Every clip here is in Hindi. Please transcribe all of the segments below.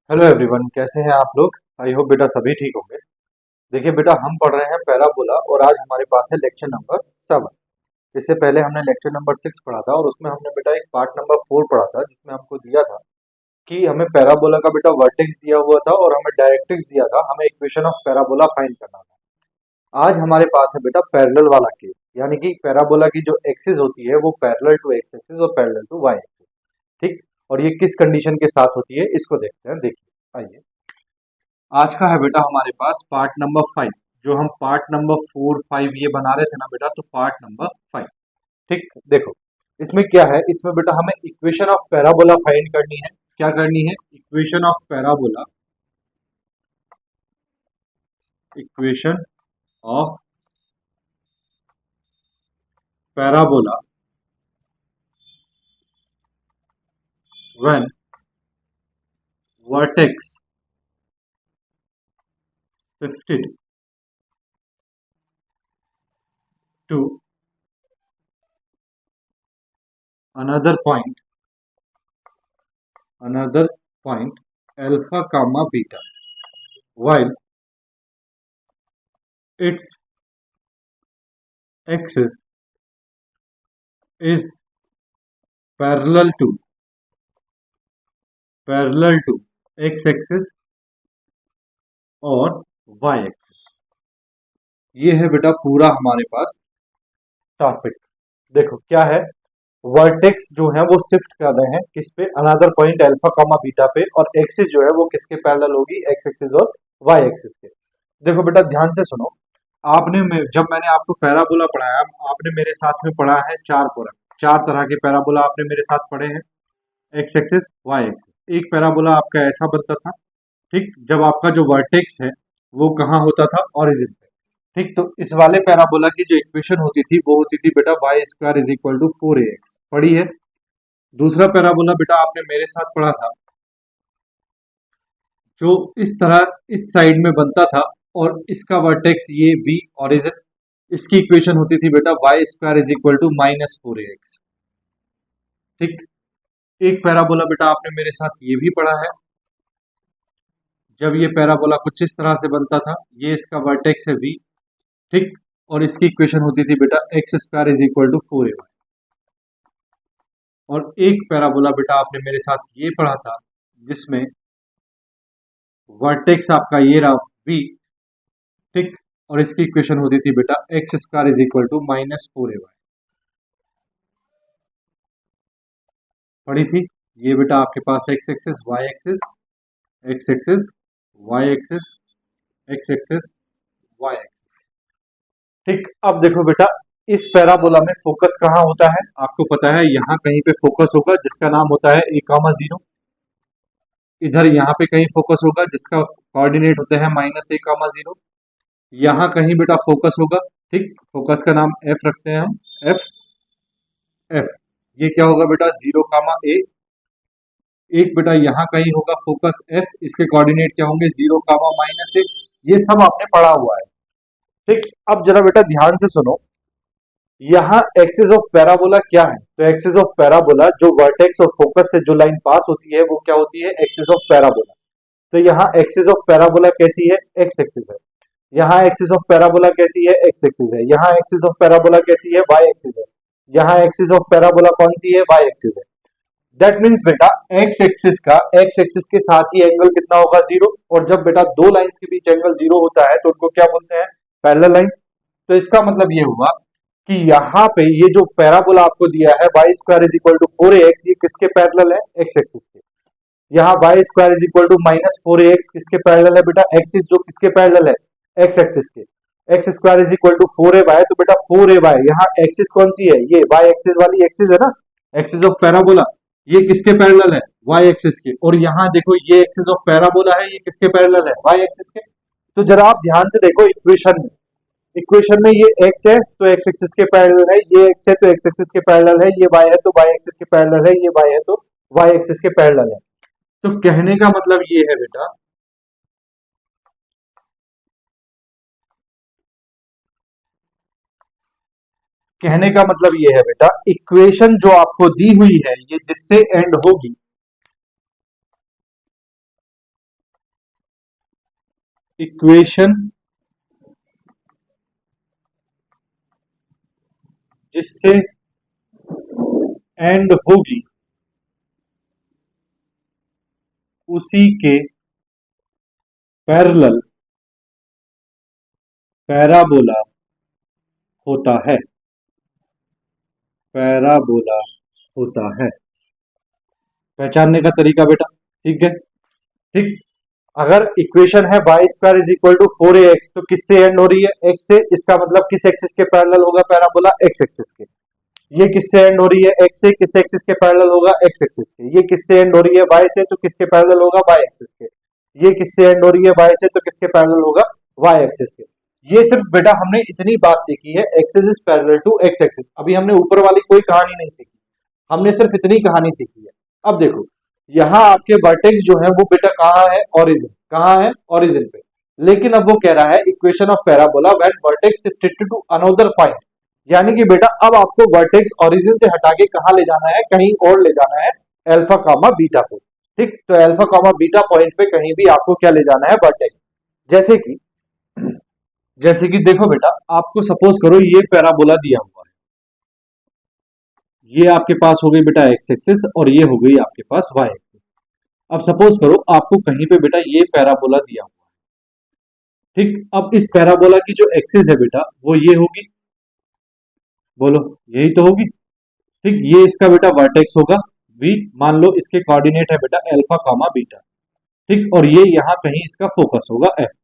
हेलो एवरीवन, कैसे हैं आप लोग। आई होप बेटा सभी ठीक होंगे। देखिए बेटा, हम पढ़ रहे हैं पैराबोला और आज हमारे पास है लेक्चर नंबर 7। इससे पहले हमने लेक्चर नंबर 6 पढ़ा था और उसमें हमने बेटा एक पार्ट नंबर 4 पढ़ा था, जिसमें हमको दिया था कि हमें पैराबोला का बेटा वर्टेक्स दिया हुआ था और हमें डायरेक्ट्रिक्स दिया था, हमें इक्वेशन ऑफ पैराबोला फाइंड करना था। आज हमारे पास है बेटा पैरेलल वाला केस, यानी कि पैराबोला की जो एक्सिस होती है वो पैरेलल टू एक्स एक्सिस और पैरेलल टू वाई एक्सिस। ठीक। और ये किस कंडीशन के साथ होती है इसको देखते हैं। देखिए आइए, आज का है बेटा हमारे पास पार्ट नंबर 5। जो हम पार्ट नंबर 4 5 ये बना रहे थे ना बेटा, तो पार्ट नंबर 5। ठीक। देखो, इसमें क्या है, इसमें बेटा हमें इक्वेशन ऑफ पैराबोला फाइंड करनी है। क्या करनी है? Equation of parabola. Equation of parabola when vertex shifted to another point alpha comma beta, while its axis is parallel to x axis और y एक्सिस। ये है बेटा पूरा हमारे पास टॉपिक। देखो क्या है, वर्टेक्स जो है वो शिफ्ट कर रहे हैं किस पे, another point alpha comma beta पे, और एक्सिस जो है वो किसके पैरेलल होगी, एक्स एक्सिस और वाई एक्सिस के। देखो बेटा ध्यान से सुनो, जब मैंने आपको पैराबोला पढ़ाया, आपने मेरे साथ में पढ़ा है चार तरह के पैराबोला आपने मेरे साथ पढ़े हैं। X axis, Y axis. एक पैराबोला आपका ऐसा बनता था, ठीक, जब आपका जो वर्टेक्स है वो कहाँ होता था, ओरिजिन पे। ठीक, तो इस वाले पैराबोला की जो इक्वेशन होती थी वो होती थी बेटा Y square is equal to 4ax, पढ़ी है। दूसरा पैराबोला बेटा आपने मेरे साथ पढ़ा था, जो इस तरह इस साइड में बनता था और इसका वर्टेक्स ये बी ओरिजिन। इसकी इक्वेशन होती थी बेटा Y square is equal to -4ax। ठीक। एक पैराबोला बेटा आपने मेरे साथ ये भी पढ़ा है, जब ये पैराबोला कुछ इस तरह से बनता था, ये इसका वर्टेक्स है v। ठीक। और इसकी इक्वेशन होती थी बेटा x square is equal to 4ay। और एक पैराबोला बेटा आपने मेरे साथ ये पढ़ा था, जिसमें वर्टेक्स आपका ये रहा v। ठीक। और इसकी इक्वेशन होती थी बेटा x square is equal to -4ay। पढ़ी थी। ये बेटा आपके पास x axis Y axis, x axis Y axis, x axis Y axis. ठीक। अब देखो बेटा, इस पैराबोला में फोकस कहाँ होता है, आपको पता है यहाँ कहीं पे फोकस होगा जिसका नाम होता है a,0। इधर यहाँ पे कहीं फोकस होगा जिसका कोऑर्डिनेट होते हैं -a,0। यहाँ कहीं बेटा फोकस होगा। ठीक। फोकस का नाम f रखते हैं हम, f। ये क्या होगा बेटा 0,a। एक बेटा यहाँ कहीं होगा फोकस f, इसके कोऑर्डिनेट क्या होंगे 0,-a। ये सब आपने पढ़ा हुआ है। ठीक। अब जरा बेटा ध्यान से सुनो, यहाँ एक्सिस ऑफ पैराबोला क्या है, तो एक्सिस ऑफ पैराबोला जो वर्टेक्स और फोकस से जो लाइन पास होती है वो क्या होती है, एक्सिस ऑफ पैराबोला। तो यहाँ एक्सिस ऑफ पैराबोला कैसी है, एक्स एक्सिस है। यहाँ एक्सिस ऑफ पैराबोला कैसी है, एक्स एक्सिस है। यहाँ एक्सिस ऑफ पैराबोला कैसी है, वाई एक्सिस है। यहाँ एक्सिस ऑफ पैराबोला कौन सी है, वाई एक्सिस है। दैट मीन्स बेटा एक्स एक्सिस के साथ ही एंगल कितना होगा, 0। और जब बेटा दो लाइंस के बीच एंगल 0 होता है तो उनको क्या बोलते हैं, पैरेलल लाइंस। तो इसका मतलब ये हुआ कि यहाँ पे ये जो पैराबोला आपको दिया है Y square is equal to 4ax, ये किसके पैरेलल है, एक्स एक्सिस के। यहाँ Y square is equal to -4ax किसके पैरेलल है बेटा, एक्सिस जो किसके पैरेलल है, एक्स एक्सिस के। X square is equal to 4ay, तो बेटा 4ay यहाँ एक्सिस कौन सी है, ये वाई एक्सिस वाली एक्सिस है ना, एक्सिस ऑफ पैराबोला। ये किसके पैरेलल है, वाई एक्सिस के। और यहाँ देखो ये एक्सिस ऑफ पैराबोला है, ये किसके पैरेलल है, वाई एक्सिस के। तो जरा आप ध्यान से देखो, इक्वेशन में ये x है तो x एक्सिस के पैरेलल है, ये x है तो x एक्सिस के पैरेलल है, ये y है तो y एक्सिस के पैरेलल है, ये y है तो y एक्सिस के पैरेलल है। तो कहने का मतलब ये है बेटा, इक्वेशन जो आपको दी हुई है ये जिससे एंड होगी, इक्वेशन जिससे एंड होगी उसी के पैरेलल पैराबोला होता है, पैराबोला होता है। पहचानने का तरीका बेटा, ठीक है, ठीक। अगर इक्वेशन है Y square is equal to 4ax, तो किससे एंड हो रही है? x से। इसका मतलब किस एक्सिस के पैरेलल होगा पैराबोला? x एक्सिस के। ये किससे एंड हो रही है? x से। किस एक्सिस के पैरेलल होगा? x एक्सिस के। ये किससे एंड हो रही है? y से, तो किसके पैरेलल होगा? y एक्सिस के। ये किससे एंड हो रही है? y से, तो किसके पैरेलल होगा? y एक्सिस के। ये सिर्फ बेटा हमने इतनी बात सीखी है, axis is parallel to x axis. अभी हमने ऊपर वाली कोई कहानी नहीं सीखी, हमने सिर्फ इतनी कहानी सीखी है। अब देखो, यहाँ आपके वर्टेक्स जो है वो बेटा कहाँ है? ओरिजिन। कहाँ है? ओरिजिन पे। लेकिन अब वो कह रहा है equation of parabola when vertex shifted to another point, यानी कि बेटा अब आपको वर्टेक्स ओरिजिन से हटा के कहाँ ले जाना है? कहीं और ले जाना है, अल्फा कामा बीटा पे। ठीक, तो अल्फा कामा बीटा पॉइंट पे कहीं भी आपको क्या ले जाना है? वर्टेक्स। जैसे कि जैसे कि देखो बेटा, आपको सपोज करो ये पैराबोला दिया हुआ है, ये आपके पास हो गई बेटा एक्स एक्सिस और ये हो गई आपके पास वाई एक्सिस। अब सपोज करो आपको कहीं पे बेटा ये पैराबोला दिया हुआ है, ठीक। अब इस पैराबोला की जो एक्सिस है बेटा वो ये होगी, बोलो यही तो होगी, ठीक। ये इसका बेटा वर्टेक्स होगा v, मान लो इसके कोऑर्डिनेट है बेटा अल्फा कामा बीटा, ठीक। और ये यहाँ कहीं इसका फोकस होगा f,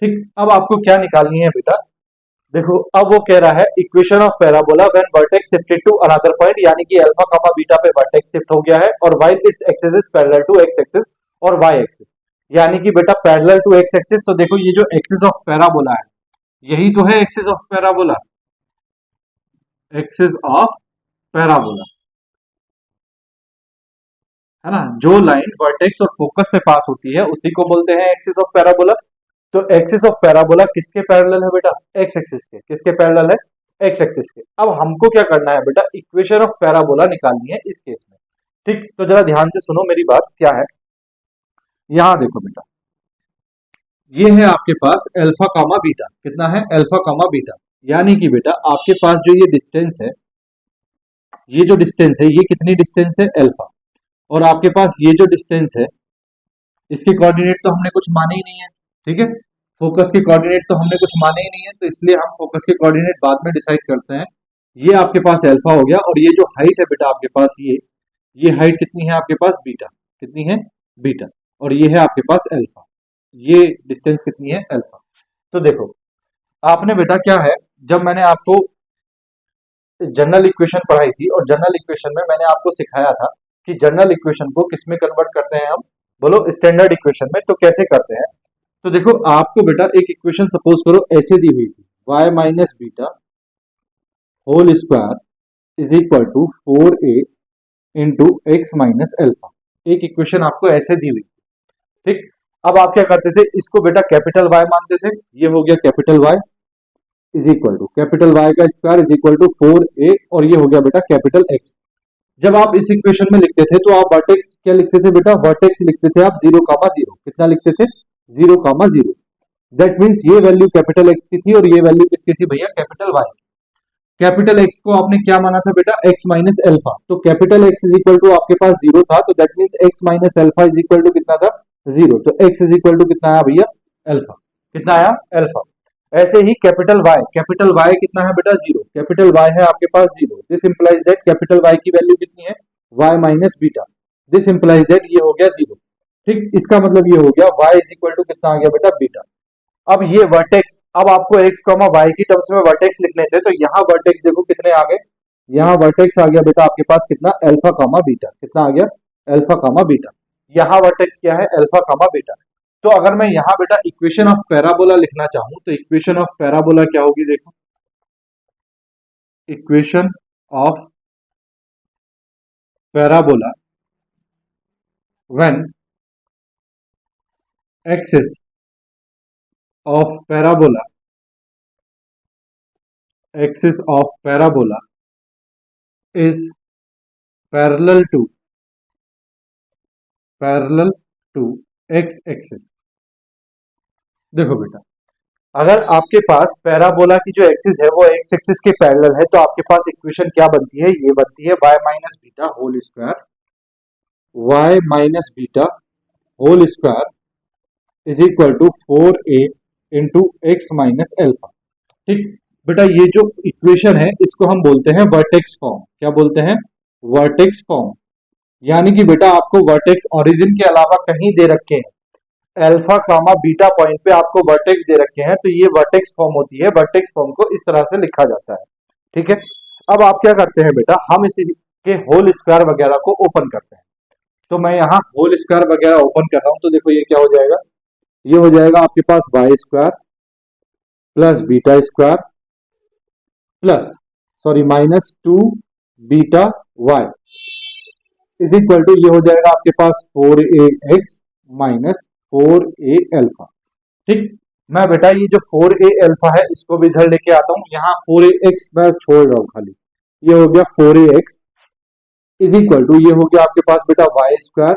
ठीक। अब आपको क्या निकालनी है बेटा? देखो, अब वो कह रहा है equation of parabola when vertex shifted to another point, यानी कि अल्फा कामा बीटा पे वर्टेक्स शिफ्ट हो गया है और while its axis is parallel to x axis और वाई एक्सिस, यानी कि बेटा पैरेलल टू एक्स एक्सिस। तो देखो ये जो एक्सिस ऑफ पैराबोला है यही तो है axis of parabola, axis of parabola, है ना। जो लाइन वर्टेक्स और फोकस से पास होती है उसी को बोलते हैं एक्सिस ऑफ पैराबोला। तो एक्सिस ऑफ पैराबोला किसके पैरेलल है बेटा? एक्स एक्सिस के। किसके पैरेलल है? एक्स एक्सिस के। अब हमको क्या करना है बेटा? इक्वेशन ऑफ पैराबोला निकालनी है इस केस में, ठीक। तो जरा ध्यान से सुनो मेरी बात, क्या है यहां देखो बेटा, ये है आपके पास अल्फा कामा बीटा। कितना है? Alpha comma beta. यानी कि बेटा आपके पास जो ये डिस्टेंस है, ये जो डिस्टेंस है ये कितनी डिस्टेंस है? अल्फा। और आपके पास ये जो डिस्टेंस है इसके कोऑर्डिनेट तो हमने कुछ माने ही नहीं है, ठीक है। फोकस के कोऑर्डिनेट तो हमने कुछ माने ही नहीं है, तो इसलिए हम फोकस के कोऑर्डिनेट बाद में डिसाइड करते हैं। ये आपके पास अल्फा हो गया और ये जो हाइट है बेटा आपके पास ये हाइट कितनी है आपके पास? बीटा। कितनी है? बीटा। और ये है आपके पास अल्फा, ये डिस्टेंस कितनी है? अल्फा। तो देखो आपने बेटा क्या है, जब मैंने आपको जनरल इक्वेशन पढ़ाई थी और जनरल इक्वेशन में मैंने आपको सिखाया था कि जनरल इक्वेशन को किस में कन्वर्ट करते हैं हम, बोलो स्टैंडर्ड इक्वेशन में। तो कैसे करते हैं? तो देखो आपको बेटा एक इक्वेशन सपोज करो ऐसे दी हुई थी, y minus beta whole square is equal to 4a into x minus alpha. एक इक्वेशन आपको ऐसे दी हुई थी, ठीक। अब आप क्या करते थे? इसको बेटा कैपिटल Y मानते थे, ये हो गया capital Y is equal to capital Y का square is equal to 4a और ये हो गया बेटा कैपिटल X। जब आप इस इक्वेशन में लिखते थे तो आप वर्टेक्स क्या लिखते थे बेटा? वर्टेक्स लिखते थे आप 0,0। कितना लिखते थे? 0,0। दैट मीन्स ये वैल्यू कैपिटल एक्स की थी और ये वैल्यू किसकी थी भैया? Capital Y. कैपिटल एक्स को आपने क्या माना था बेटा? X minus alpha. तो capital x is equal to आपके पास जीरो था, तो that means x minus alpha is equal to कितना था? जीरो। तो एक्स इज इक्वल टू कितना आया भैया? अल्फा। कितना आया? अल्फा। ऐसे ही कैपिटल वाई कितना है बेटा? जीरो। कैपिटल वाई है आपके पास zero. This implies that capital y की वैल्यू कितनी है? Y minus beta. This implies that ये हो गया जीरो, ठीक। इसका मतलब ये हो गया y इज इक्वल टू कितना आ गया बेटा? बीटा। अब ये वर्टेक्स, अब आपको x y की टर्म्स में वर्टेक्स लिखने थे, तो यहाँ वर्टेक्स देखो कितने आ गए, यहाँ वर्टेक्स आ गया बेटा आपके पास कितना? Alpha comma beta. कितना आ गया? Alpha comma beta. यहाँ वर्टेक्स क्या है? Alpha comma beta. तो अगर मैं यहाँ बेटा इक्वेशन ऑफ पैराबोला लिखना चाहूं तो इक्वेशन ऑफ पैराबोला क्या होगी? देखो, equation of parabola when axis of parabola, axis of parabola is parallel to parallel to x axis, देखो बेटा, अगर आपके पास पैराबोला की जो एक्सिस है वो एक्स एक्सिस के पैरेलल है तो आपके पास इक्वेशन क्या बनती है, ये बनती है y minus beta whole square, y minus beta whole square is equal to 4a into x minus alpha. ठीक बेटा, ये जो इक्वेशन है इसको हम बोलते हैं वर्टेक्स फॉर्म। क्या बोलते हैं? Vertex form. यानी कि बेटा आपको वर्टेक्स ओरिजिन के अलावा कहीं दे रखे हैं, अल्फा कामा बीटा पॉइंट पे आपको वर्टेक्स दे रखे हैं, तो ये वर्टेक्स फॉर्म होती है। वर्टेक्स फॉर्म को इस तरह से लिखा जाता है। ठीक है, अब आप क्या करते हैं बेटा, हम इसी के होल स्क्वायर वगैरह को ओपन करते हैं। तो मैं यहाँ होल स्क्वायर वगैरह ओपन कर रहा हूं, तो देखो ये क्या हो जाएगा, ये हो जाएगा आपके पास y square plus beta square plus sorry minus 2 beta y is equal to, ये हो जाएगा आपके पास 4a x माइनस 4a अल्फा। ठीक, मैं बेटा ये जो 4a अल्फा है इसको भी इधर लेके आता हूं, यहाँ 4ax मैं छोड़ रहा हूं खाली, ये हो गया 4ax इज इक्वल टू, ये हो गया आपके पास बेटा Y square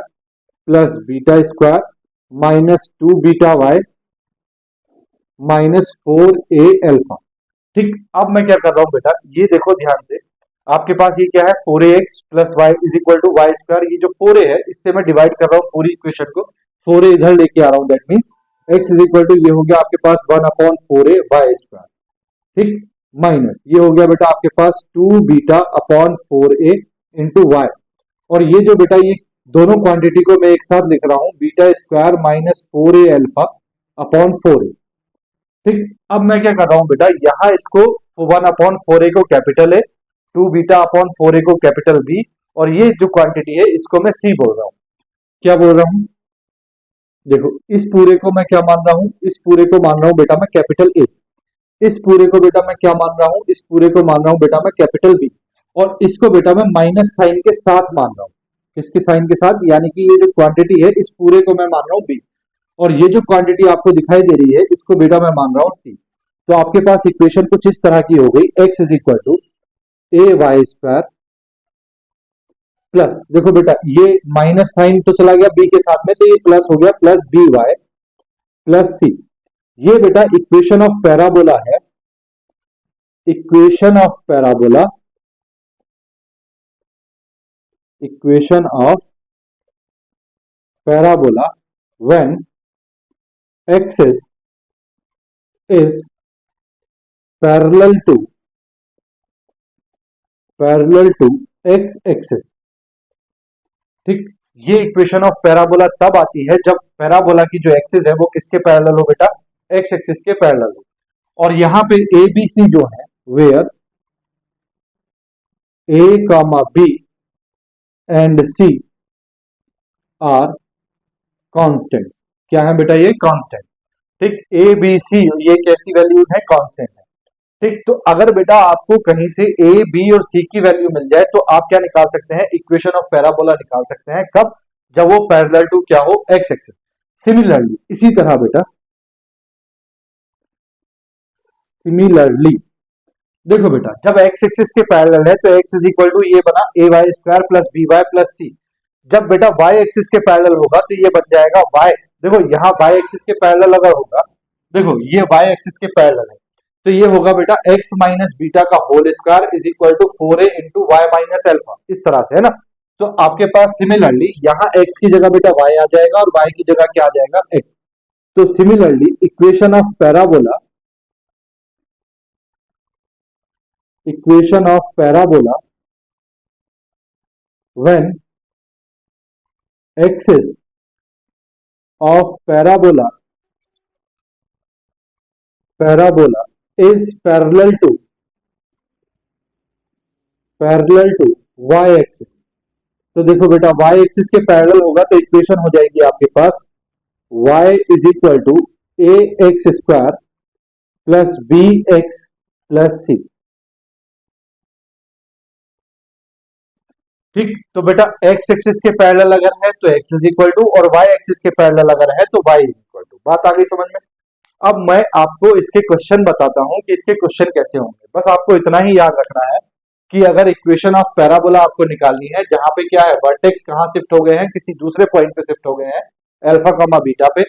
plus beta square minus 2 beta Y minus 4a अल्फा। ठीक, अब मैं क्या कर रहा हूं बेटा, ये देखो ध्यान से, आपके पास ये क्या है 4ax plus Y is equal to Y square, ये जो 4a है इससे मैं डिवाइड कर रहा हूँ पूरी इक्वेशन को, 4a इधर लेके आ रहा हूँ, that means x is equal to, ये हो गया आपके पास 1/4a वाई स्क्वायर। ठीक, माइनस ये हो गया बेटा आपके पास 2 बीटा/4a इंटू वाई, और ये जो बेटा ये दोनों क्वांटिटी को मैं एक साथ लिख रहा हूँ, beta square minus 4a alpha upon 4a। ठीक, अब मैं क्या कर रहा हूं बेटा, यहां इसको 1/4a को कैपिटल ए, 2 बीटा/4a को कैपिटल बी, और ये जो क्वांटिटी है इसको मैं सी बोल रहा हूं। क्या बोल रहा हूं? देखो इस पूरे को मैं क्या मान रहा हूं, इस पूरे को मान रहा हूं बेटा मैं कैपिटल ए, इस पूरे को बेटा मैं क्या मान रहा हूं, इस पूरे को मान रहा हूं बेटा मैं कैपिटल बी, और इसको बेटा मैं माइनस साइन के साथ मान रहा हूं। किसके साइन के साथ? यानी कि ये जो क्वांटिटी है इस पूरे को मैं मान रहा हूं बी, और ये जो क्वांटिटी आपको दिखाई दे रही है इसको बेटा मैं मान रहा हूं सी। तो आपके पास इक्वेशन कुछ इस तरह की हो गई, x is equal to A Y square plus, देखो बेटा ये माइनस साइन तो चला गया b के साथ में, तो ये प्लस हो गया plus b y plus c. ये बेटा इक्वेशन ऑफ पैराबोला है, equation of parabola, equation of parabola when axis is parallel to x axis। ठीक, ये इक्वेशन ऑफ पैराबोला तब आती है जब पैराबोला की जो एक्सिस है वो किसके पैरेलल हो बेटा, एक्स एक्सिस के पैरेलल हो। और यहां पे ए बी सी जो है, where A comma B and C are constant. क्या है बेटा? ये कांस्टेंट। ठीक, ए बी सी ये कैसी वैल्यूज है? कांस्टेंट है। ठीक, तो अगर बेटा आपको कहीं से ए बी और सी की वैल्यू मिल जाए तो आप क्या निकाल सकते हैं, इक्वेशन ऑफ पैराबोला निकाल सकते हैं। कब? जब वो पैरेलल टू क्या हो, एक्स एक्सिस। सिमिलरली इसी तरह बेटा, सिमिलरली देखो बेटा, जब एक्स एक्सिस के पैरेलल है तो एक्स इज इक्वल टू ये बना a Y square plus b y plus c. जब बेटा वाई एक्सिस के पैरेलल होगा तो ये बन जाएगा वाई, देखो यहाँ वाई एक्सिस के पैरेलल अगर होगा, देखो ये वाई एक्सिस के पैरेलल है, तो ये होगा बेटा x माइनस बीटा का whole square is equal to 4a into Y minus alpha, इस तरह से है ना। तो आपके पास सिमिलरली यहाँ x की जगह बेटा y आ जाएगा और y की जगह क्या आ जाएगा, x। तो similarly equation of parabola, equation of parabola when axis of parabola is parallel to y axis. तो देखो बेटा y एक्सिस के पैरेलल होगा तो इक्वेशन हो जाएगी आपके पास y is equal to a x square plus b x plus c. ठीक, तो बेटा x एक्सिस के पैरेलल अगर है तो x इज इक्वल टू, और y एक्सिस के पैरेलल अगर है तो y इज इक्वल टू। बात आ गई समझ में? अब मैं आपको इसके क्वेश्चन बताता हूं कि इसके क्वेश्चन कैसे होंगे। बस आपको इतना ही याद रखना है कि अगर इक्वेशन ऑफ पैराबोला आपको निकालनी है जहां पे क्या है, वर्टेक्स कहां शिफ्ट हो गए हैं, किसी दूसरे पॉइंट पे शिफ्ट हो गए हैं, अल्फा कमा बीटा पे,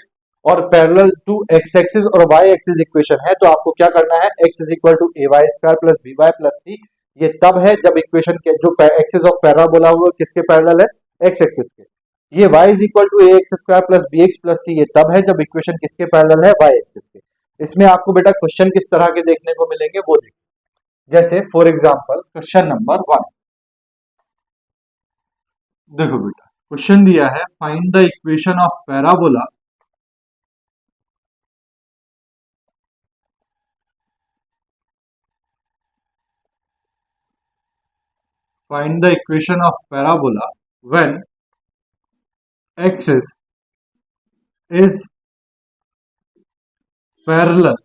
और पैरेलल टू एक्स एक्सिस और वाई एक्सिस इक्वेशन है, तो आपको क्या करना है, x is equal to A Y square plus b y plus c. ये तब है जब इक्वेशन के जो एक्सिस ऑफ पैराबोला हुआ किसके पैरेलल है, एक्स एक्सिस के। ये y is equal to a x square plus b x plus c, ये तब है जब इक्वेशन किसके पैरेलल है, वाई एक्सिस के। इसमें आपको बेटा क्वेश्चन किस तरह के देखने को मिलेंगे वो देखिए। जैसे फॉर एग्जांपल क्वेश्चन नंबर 1, देखो बेटा क्वेश्चन दिया है find the equation of parabola find the equation of parabola when axis is parallel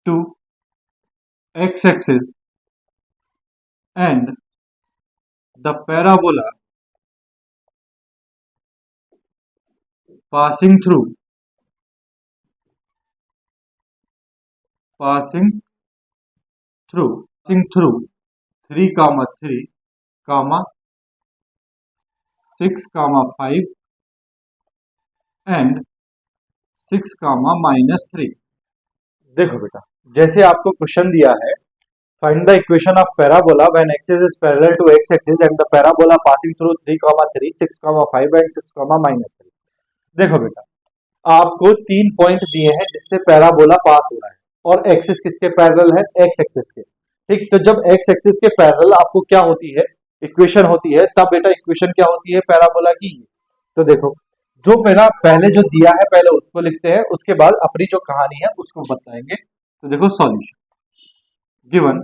to x-axis and the parabola passing through passing through 3 comma 3 comma 6 comma 5 and 6 comma minus 3। देखो बेटा जैसे आपको क्वेश्चन दिया है find the equation of parabola when axis is parallel to x axis and the parabola passing through 3 comma 3 6 comma 5 and 6 comma minus 3। देखो बेटा आपको 3 पॉइंट दिए हैं जिससे पैराबोला पास हो रहा है और एक्सिस किसके पैरेलल है, एक्स एक्सिस के। ठीक, तो जब एक्स एक्सिस के पैरेलल आपको क्या होती है, इक्वेशन होती है, तब बेटा इक्वेशन क्या होती है पैराबोला की। तो देखो जो पहले जो दिया है पहले उसको लिखते हैं, उसके बाद अपनी जो कहानी है उसको बताएंगे। तो देखो solution given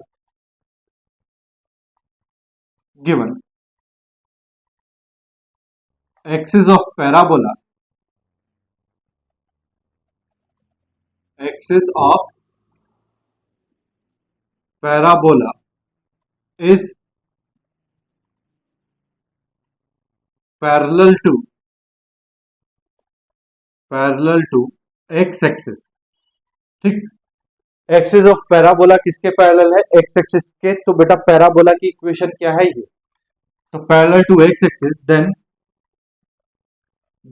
axis of parabola is parallel to x axis। ठीक, एक्सिस ऑफ पैराबोला किसके पैरेलल है, एक्स एक्सिस के। तो बेटा पैराबोला की इक्वेशन क्या है ये, तो parallel to x axis then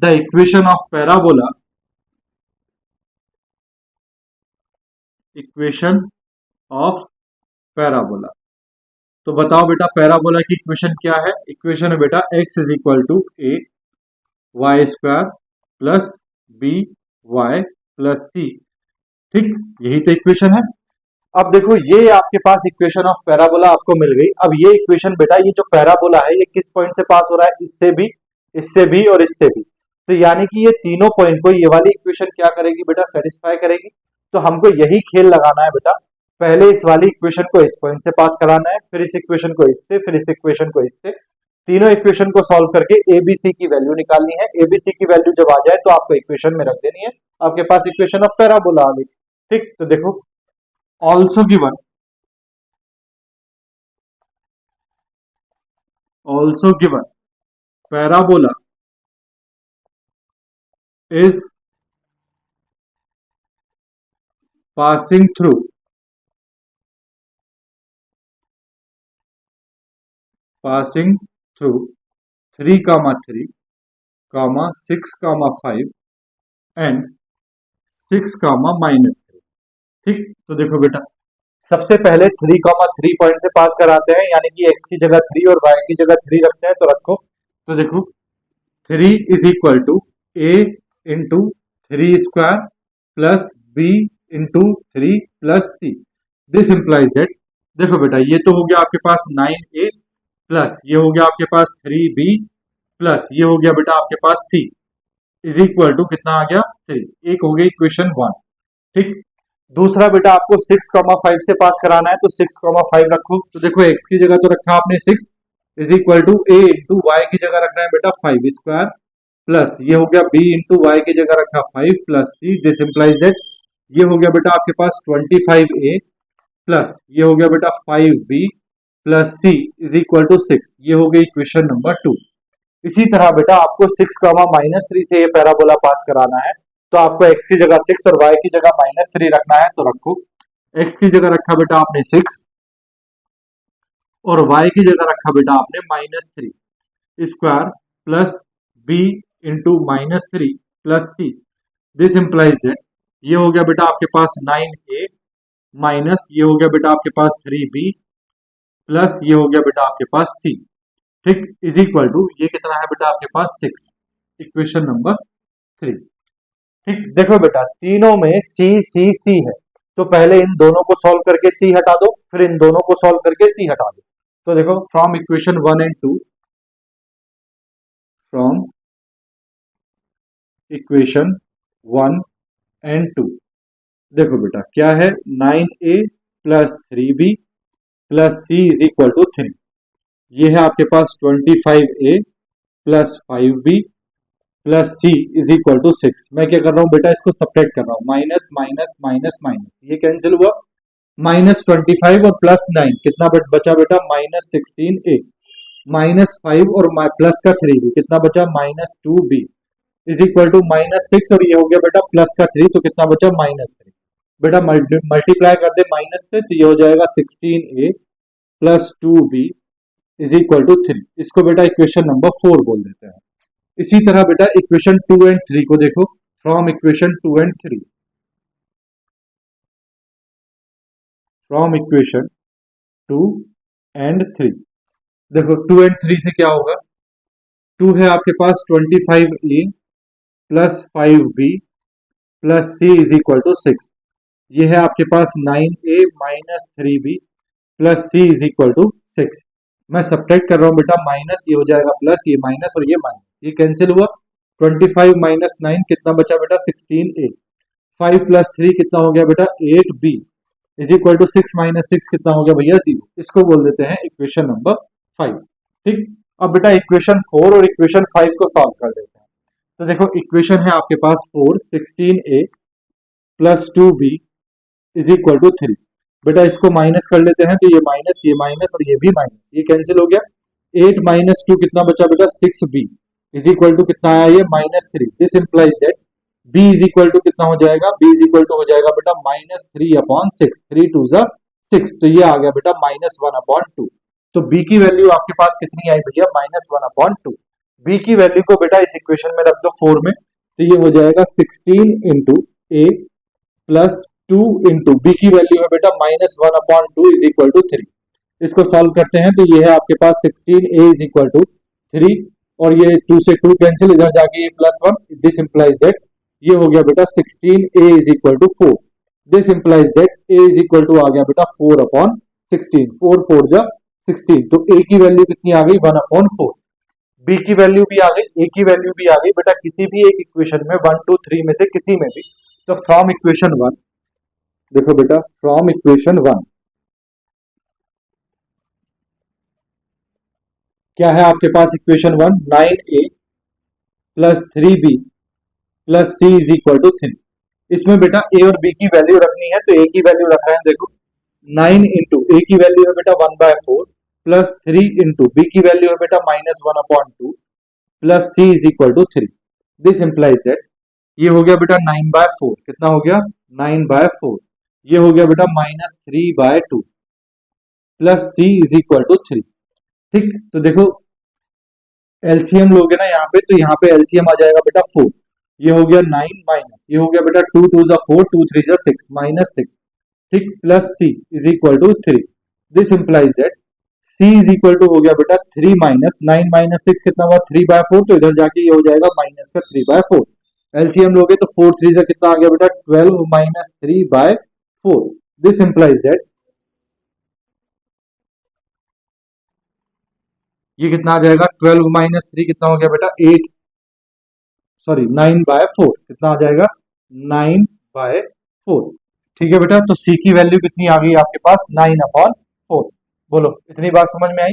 the equation of parabola तो बताओ बेटा पैराबोला की इक्वेशन क्या है, इक्वेशन है बेटा x is equal to A Y square plus b y plus c. ठीक, यही तो इक्वेशन है। अब देखो ये आपके पास इक्वेशन ऑफ पैराबोला आपको मिल गई। अब ये इक्वेशन बेटा ये जो पैराबोला है ये किस पॉइंट से पास हो रहा है, इससे भी और इससे भी। तो यानी कि ये तीनों पॉइंट को ये वाली इक्वेशन क्या करेगी बेटा, सेटिस्फाई करेगी। तो हमको यही खेल लगाना है बेटा, पहले इस वाली इक्वेशन को इस पॉइंट से पास कराना है, फिर इस इक्वेशन को इससे, फिर इस इक्वेशन को इससे। तीनों इक्वेशन को सॉल्व करके एबीसी की वैल्यू निकालनी है। एबीसी की वैल्यू जब आ जाए तो आपको इक्वेशन में रख देनी है, आपके पास इक्वेशन ऑफ पैराबोला आ गई। ठीक, तो देखो also given parabola is passing through 3 comma 3 comma 6 comma 5 and 6 comma minus 3। ठीक, तो देखो बेटा सबसे पहले 3 comma 3 पॉइंट से पास कराते हैं, यानी कि x की जगह 3 और y की जगह 3 रखते हैं, तो रखो। तो देखो 3 is equal to a into 3 square plus b into 3 plus C. This implies that, देखो बेटा ये तो हो गया आपके पास 9a प्लस ये हो गया आपके पास 3b प्लस ये हो गया बेटा आपके पास c इज इक्वल टू कितना आ गया 3। एक हो गई इक्वेशन 1। ठीक, दूसरा बेटा आपको 6 कॉमा 5 से पास कराना है, तो 6 कॉमा 5 रखो। तो देखो x की जगह तो रखा आपने 6 is equal to a into Y की जगह रखना है बेटा 5 स्क्वायर प्लस ये हो गया b इंटू वाई की जगह रखा 5 plus c। This implies that ये हो गया बेटा आपके पास 25a प्लस ये हो गया बेटा 5b plus c is equal to 6। ये हो गई इक्वेशन नंबर 2। इसी तरह बेटा आपको 6 कॉमा माइनस 3 से ये पैराबोला पास कराना है, तो आपको x की जगह 6 और y की जगह माइनस 3 रखना है, तो रखो। x की जगह रखा बेटा आपने 6 और y की जगह रखा बेटा आपने minus 3 square plus b into minus 3 plus c। This implies that ये हो गया बेटा आपके पास 9a माइनस ये हो गया बेटा आपके पास 3b प्लस ये हो गया बेटा आपके पास c, ठीक, इज इक्वल टू ये कितना है बेटा आपके पास 6, इक्वेशन नंबर 3। ठीक, देखो बेटा तीनों में सी सी सी है, तो पहले इन दोनों को सॉल्व करके सी हटा दो, फिर इन दोनों को सॉल्व करके सी हटा दो। तो देखो from equation 1 and 2, from equation 1 and 2, देखो बेटा क्या है 9a plus 3b plus c is equal to 3, ये है आपके पास 25a plus 5b plus c is equal to 6। मैं क्या कर रहा हूँ बेटा, इसको सब्ट्रैक्ट कर रहा हूँ, माइनस माइनस माइनस माइनस, ये कैंसिल हुआ, -25 और +9 कितना बचा बेटा -16a, -5 और प्लस का 3b कितना बचा -2b इज इक्वल टू -6 और ये हो गया बेटा प्लस का 3 तो कितना बचा -3। बेटा मल्टीप्लाई कर दे माइनस से तो ये हो जाएगा 16a plus 2b is equal to 3, इसको बेटा इक्वेशन नंबर 4 बोल देते हैं। इसी तरह बेटा इक्वेशन 2 एंड 3 को देखो, from equation 2 and 3, from equation 2 and 3, देखो 2 एंड 3 से क्या होगा, 2 है आपके पास 25a plus 5b plus c is equal to 6, ये है आपके पास 9a minus 3b plus c is equal to 6। मैं सब्ट्रैक्ट कर रहा हूँ बेटा, माइनस ये हो जाएगा प्लस, ये माइनस और ये माइनस, ये कैंसिल हुआ, 25 माइनस 9 कितना बचा बेटा 16a, 5 प्लस 3 कितना हो गया बेटा 8b is equal to 6 minus 6 कितना हो गया भैया 0, इसको बोल देते हैं इक्वेशन नंबर 5। ठीक, अब बेटा इक्वेशन 4 और इक्वेशन 5 को सॉल्व कर देते हैं। तो देखो इक्वेशन है आपके पास 4, 16a plus 2b is equal to 3, बेटा इसको माइनस कर लेते हैं तो ये माइनस और ये भी माइनस, ये कैंसिल हो गया, 8 माइनस 2 कितना बचा बेटा 6b इज इक्वल टू कितना आया ये -3, this implies that b is equal to कितना हो जाएगा, b इज इक्वल टू हो जाएगा बेटा -3/6, 3 2 जा 6, तो ये आ गया बेटा -1/2। तो b की वैल्यू आपके पास कितनी आई भैया -1/2। b की वैल्यू को बेटा इस इक्वेशन में रख दो 4 में, तो ये हो जाएगा 16 इंटू ए प्लस 2 इंटू बी की वैल्यू है बेटा -1/2 इज इक्वल टू 3। इसको सॉल्व करते हैं तो ये है आपके पास 16a इज इक्वल टू 3 और ये 2 से 2 कैंसिल, इधर जाके ये +1, दिस इंप्लाइज दैट ये हो गया बेटा 16a is equal to 4, this implies that a is equal to आ गया बेटा 4/16, 4 4 जा 16, तो a की वैल्यू कितनी आ गई 1/4, b की वैल्यू भी आ गई, a की वैल्यू भी आ गई बेटा, किसी भी एक इक्वेशन में 1 2 3 में से किसी में भी, तो फ्रॉम इक्वेशन 1, देखो बेटा फ्रॉम इक्वेशन 1 क्या है आपके पास equation 1, 9a plus 3b plus c is equal to 3। इसमें बेटा a और b की वैल्यू रखनी है तो a की वैल्यू रख रहे हैं, देखो 9 इंटू a की वैल्यू है बेटा 1/4 प्लस 3 इंटू b की वैल्यू है बेटा -1/2 plus c is equal to 3, this implies that ये हो गया बेटा 9/4, कितना हो गया 9/4, ये हो गया बेटा -3/2 plus c is equal to 3। ठीक, तो देखो एलसीएम लोगे ना यहाँ पे, तो यहाँ पे एलसीएम आ जाएगा बेटा 4, ये हो गया 9 माइनस ये हो गया बेटा 2 2 जा 4 2 3 जा 6 -6, ठीक, plus c is equal to 3, this implies that c is equal to हो गया बेटा 3 माइनस 9 माइनस 6 कितना हुआ 3/4, तो इधर जाके ये हो जाएगा माइनस का 3/4, एलसीएम लोगे तो 4 3 से कितना आ गया बेटा 12 माइनस 3/4, दिस इंप्लाइज दैट ये कितना आ जाएगा 12 माइनस 3 कितना हो गया बेटा 8, सॉरी 9/4 कितना आ जाएगा 9/4। ठीक है बेटा, तो c की वैल्यू कितनी आ गई आपके पास 9/4, बोलो इतनी बात समझ में आई।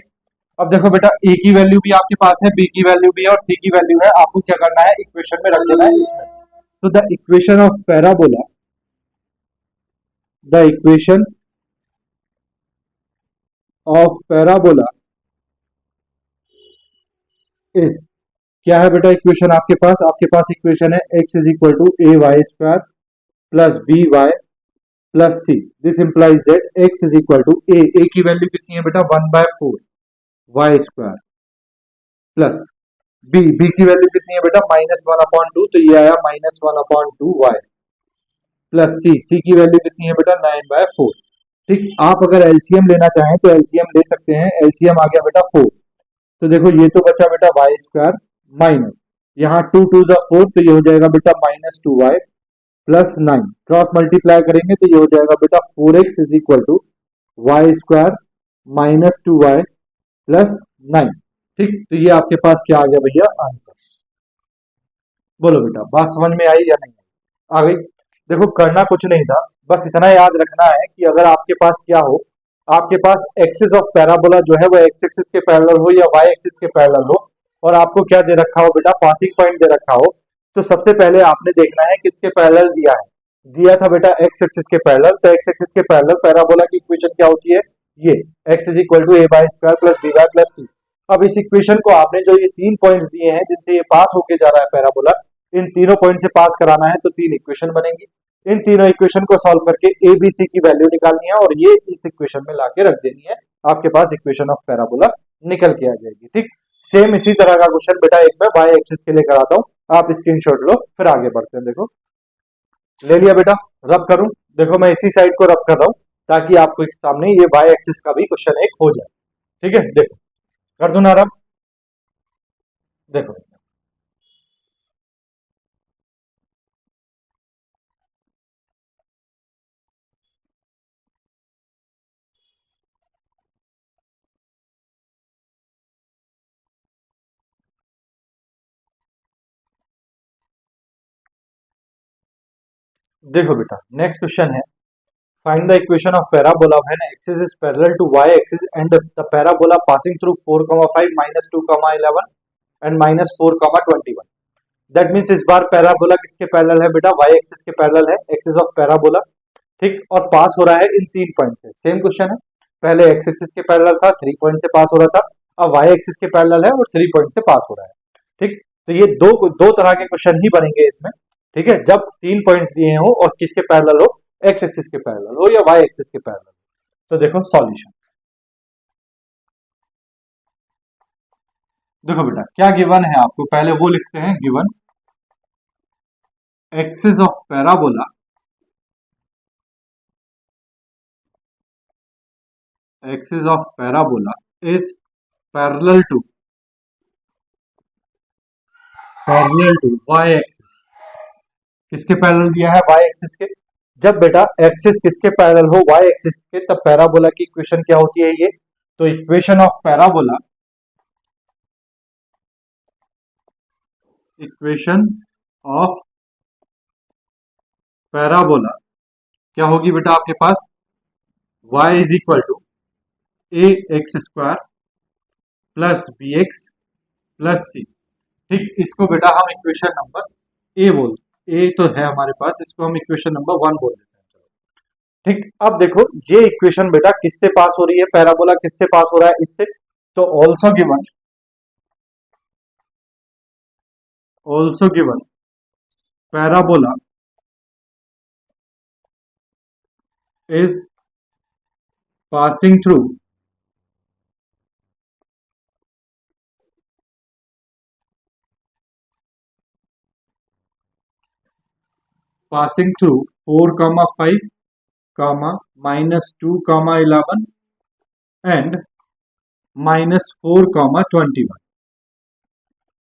अब देखो बेटा a की वैल्यू भी आपके पास है, b की वैल्यू भी है और c की वैल्यू है, आपको क्या करना है इक्वेशन में रख देना है इसमें। तो the equation of parabola, the equation of parabola is, क्या है बेटा इक्वेशन आपके पास इक्वेशन है x is equal to ay² plus by plus c, this implies that x is equal to a की वैल्यू कितनी है बेटा 1/4 y² प्लस बी की वैल्यू कितनी है बेटा -1/2, तो ये आया -1/2y प्लस सी की वैल्यू कितनी है बेटा 9/4। ठीक, आप अगर एलसीएम लेना चाहें तो एलसीएम ले सकते हैं। एलसीएम आ गया बेटा 4, तो देखो ये तो बचा बेटा वाई स्क्वायर माइनस, यहाँ 2 2 जा 4, तो ये हो जाएगा बेटा -2y प्लस 9, क्रॉस मल्टीप्लाई करेंगे तो ये हो जाएगा बेटा 4x is equal to Y square -2y plus 9। ठीक, तो ये आपके पास क्या आ गया भैया आंसर। बोलो बेटा बात समझ में आई या नहीं आ गई। देखो करना कुछ नहीं था, बस इतना याद रखना है कि अगर आपके पास क्या हो, आपके पास एक्सिस ऑफ पैराबोला जो है वो एक्स एक्सिस के पैरेलल हो या वाई एक्सिस के पैरेलल हो, और आपको क्या दे रखा हो बेटा पासिंग पॉइंट दे रखा हो, तो सबसे पहले आपने देखना है किसके पैरेलल दिया है। दिया था बेटा एक्स एक्सिस के पैरेलल, तो एक्स एक्सिस के पैरेलल पैराबोला की इक्वेशन क्या होती है, ये x is equal to a y square plus b y plus c. अब इस इक्वेशन को आपने जो ये 3 पॉइंट्स दिए हैं जिनसे ये पास होके जा रहा है पैराबोला, इन तीनों पॉइंट से पास कराना है, तो 3 इक्वेशन बनेंगी। इन तीनों इक्वेशन को सॉल्व करके ए बी सी की वैल्यू निकालनी है और ये इस इक्वेशन में लाके रख देनी है, आपके पास इक्वेशन ऑफ पैराबोला निकल के आ जाएगी। ठीक, सेम इसी तरह का क्वेश्चन बेटा एक मैं वाई एक्सिस के लिए कराता हूँ, आप स्क्रीनशॉट लो फिर आगे बढ़ते हैं। देखो ले लिया बेटा, रब करूं, देखो मैं इसी साइड को रब कर रहा हूं ताकि आपको सामने ये वाई एक्सिस का भी क्वेश्चन एक हो जाए। ठीक है, देखो कर दो ना रब, देखो देखो बेटा नेक्स्ट क्वेश्चन है, find the equation of parabola when axis is parallel to y axis and the parabola passing through 4,5 -2,11 and -4,21। That means इस बार पैराबोला किसके पैरेलल है बेटा, y एक्सिस के पैरेलल है, एक्सिस ऑफ पैराबोला। ठीक, और पास हो रहा है इन 3 पॉइंट से। सेम क्वेश्चन है, पहले x एक्सिस के पैरेलल था, 3 पॉइंट से पास हो रहा था, अब y एक्सिस के पैरेलल है और 3 पॉइंट से पास हो रहा है। ठीक, तो ये दो तरह के क्वेश्चन ही बनेंगे इसमें। ठीक है, जब 3 पॉइंट्स दिए हो और किसके पैरेलल हो, x एक्सिस के पैरेलल हो या y एक्सिस के पैरेलल। तो देखो सॉल्यूशन, देखो बेटा क्या गिवन है आपको, पहले वो लिखते हैं given axis of parabola axis of parabola is parallel to y axis। किसके पैरेलल दिया है, y एक्सिस के। जब बेटा एक्सिस किसके पैरेलल हो, y एक्सिस के, तब पैराबोला की इक्वेशन क्या होती है ये, तो equation of parabola, equation of parabola क्या होगी बेटा आपके पास, y is equal to a x square plus b x plus c. ठीक, इसको बेटा हम इक्वेशन नंबर ए बोलते हैं, ए तो है हमारे पास, इसको हम इक्वेशन नंबर 1 बोल देते हैं। ठीक, अब देखो ये इक्वेशन बेटा किससे पास हो रही है, पैराबोला किससे पास हो रहा है, इससे। तो also given parabola is passing through passing through 4,5 -2,11 and -4,21।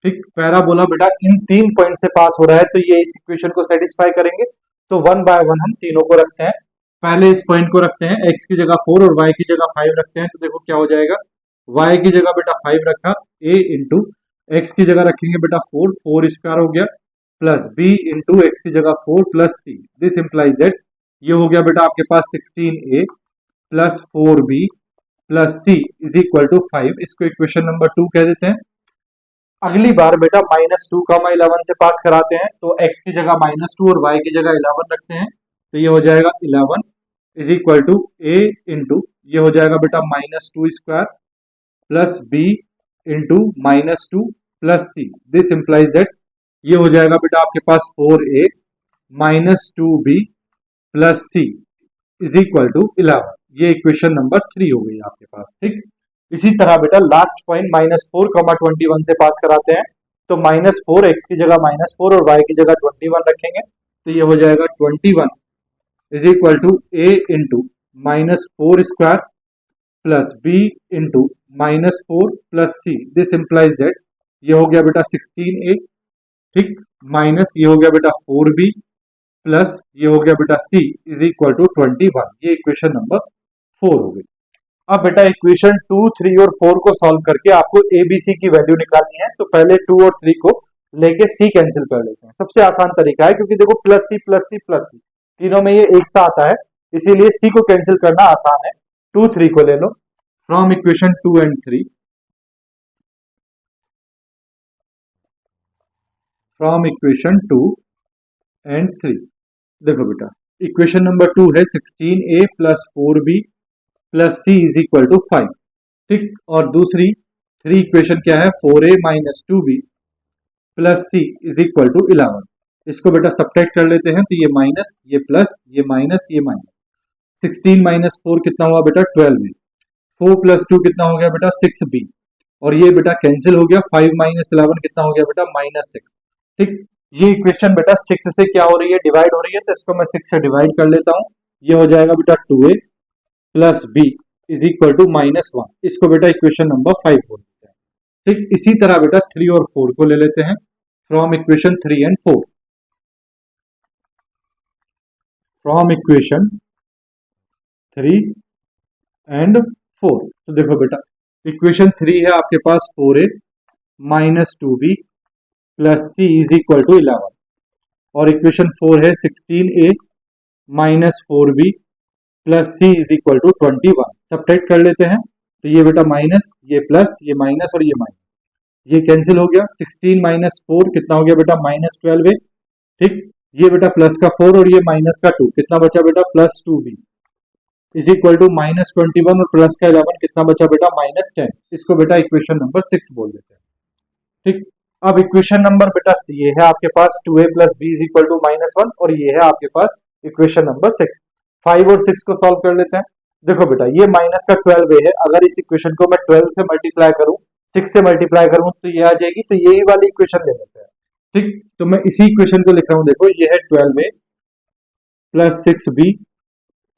ठीक, पैराबोला बेटा इन 3 पॉइंट से पास हो रहा है, तो ये इस इक्वेशन को सेटिस्फाई करेंगे। तो 1 बाय 1 हम तीनों को रखते हैं, पहले इस पॉइंट को रखते हैं, x की जगह 4 और y की जगह 5 रखते हैं। तो देखो क्या हो जाएगा, y की जगह बेटा 5 रखा, a इंटू एक्स की जगह रखेंगे बेटा 4, 4 स्क्वायर हो गया, प्लस b इंटू एक्स की जगह 4 plus c। This implies that ये हो गया बेटा आपके पास 16a plus 4b plus c is equal to 5। इसको इक्वेशन नंबर 2 कह देते हैं। अगली बार बेटा -2,11 से पास कराते हैं, तो x की जगह -2 और y की जगह 11 रखते हैं, तो ये हो जाएगा 11 is equal to a into ये हो जाएगा बेटा -2 square plus b into -2 plus c। This implies that ये हो जाएगा बेटा आपके पास 4a -2b plus c is equal to 11। ये इक्वेशन नंबर 3 हो गई आपके पास। ठीक, इसी तरह बेटा लास्ट पॉइंट -4,21 से पास कराते हैं, तो -4 x की जगह -4 और y की जगह 21 रखेंगे, तो ये हो जाएगा 21 is equal to a into -4² plus b into -4 plus c। This implies that ये हो गया बेटा 16a, ठीक, माइनस ये हो गया बेटा 4b प्लस ये हो गया बेटा c इज इक्वल टू 21। ये इक्वेशन नंबर 4 हो गई। अब बेटा इक्वेशन 2, 3 और 4 को सॉल्व करके आपको ए बी सी की वैल्यू निकालनी है, तो पहले 2 और 3 को लेके सी कैंसिल कर लेते हैं। सबसे आसान तरीका है, क्योंकि देखो plus c plus c plus c तीनों में ये एक सा आता है, इसीलिए सी को कैंसिल करना आसान है। 2, 3 को ले लो from equation 2 and 3, from equation 2 and 3। देखो बेटा इक्वेशन नंबर 2 है 16a plus 4b plus c is equal to 5, ठीक, और दूसरी 3 इक्वेशन क्या है 4a minus 2b plus c is equal to 11। इसको बेटा सब्ट्रैक्ट कर लेते हैं, तो ये माइनस ये प्लस ये माइनस ये माइनस, 16 माइनस 4 कितना हुआ बेटा 12 है, 4 प्लस 2 कितना हो गया बेटा 6b, और ये बेटा कैंसिल हो गया, 5 माइनस 11 कितना हो गया बेटा -6, ठीक। ये इक्वेशन बेटा 6 से क्या हो रही है डिवाइड हो रही है, तो इसको मैं 6 से डिवाइड कर लेता हूं, ये हो जाएगा बेटा 2a plus b is equal to -1। इसको बेटा इक्वेशन नंबर 5 बोल देते हैं, ठीक। इसी तरह बेटा 3 और 4 को ले लेते हैं from equation 3 and 4, from equation 3 and 4। तो देखो बेटा इक्वेशन 3 है आपके पास 4a minus 2b plus c is equal to 11, और इक्वेशन 4 है 16a minus 4b plus c is equal to 21। Subtract कर लेते हैं, तो ये बेटा माइनस ये प्लस ये माइनस और ये माइनस, ये कैंसिल हो गया, 16 माइनस 4 कितना हो गया बेटा -12 है, ठीक। ये बेटा प्लस का 4 और ये माइनस का 2 कितना बचा बेटा plus 2b is equal to -21 और प्लस का 11 कितना बचा बेटा -10। इसको बेटा इक्वेशन नंबर 6 बोल देते हैं, ठीक। अब इक्वेशन नंबर बेटा ये है आपके पास 2a plus b is equal to -1, और ये है आपके पास इक्वेशन नंबर 6। 5 और 6 को सॉल्व कर लेते हैं। देखो बेटा ये माइनस का 12a है, अगर इस इक्वेशन को मैं 12 से मल्टीप्लाई करूं 6 से मल्टीप्लाई करूं तो ये आ जाएगी, तो यही वाली इक्वेशन ले लेते हैं, ठीक। तो मैं इसी इक्वेशन को लिख रहा हूं, देखो ये है 12a plus 6b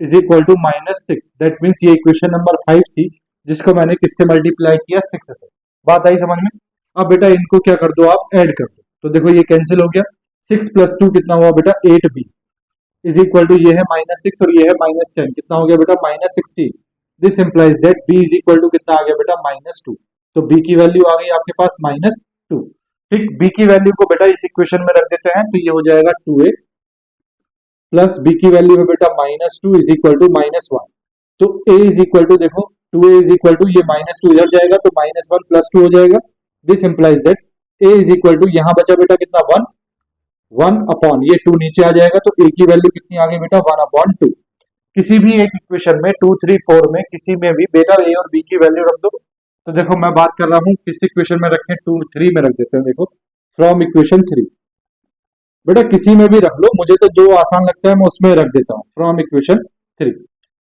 is equal to -6। That means ये इक्वेशन नंबर 5 थी, जिसको मैंने किससे मल्टीप्लाई किया 6 से। बात आई समझ में? अब बेटा इनको क्या कर दो आप ऐड कर दो, तो देखो ये कैंसिल हो गया, 6 प्लस 2 कितना हुआ बेटा 8b इज इक्वल टू ये है -6 और ये है -10 कितना हो गया बेटा -16। This implies that b is equal to कितना आ गया बेटा -2, तो b की वैल्यू आ गई आपके पास -2, ठीक। b की वैल्यू को बेटा इस इक्वेशन में रख देते हैं, तो ये हो जाएगा 2a प्लस b की वैल्यू है बेटा -2 इज इक्वल टू -1। तो a इज इक्वल टू देखो 2a इज इक्वल टू ये -2 इधर जाएगा तो -1 प्लस 2 हो जाएगा। This implies that a is equal to यहाँ बचा बेटा कितना 1 अपॉन ये 2 नीचे आ जाएगा, तो a की वैल्यू कितनी आ गई बेटा 1/2। किसी भी एक इक्वेशन में 2, 3, 4 में किसी में भी बेटा a और b की वैल्यू रख दो। तो देखो मैं बात कर रहा हूँ किस इक्वेशन में रखें, 2, 3 में रख देते हैं। देखो फ्रॉम इक्वेशन 3 बेटा किसी में भी रख लो, मुझे तो जो आसान लगता है मैं उसमें रख देता हूँ फ्रॉम इक्वेशन 3।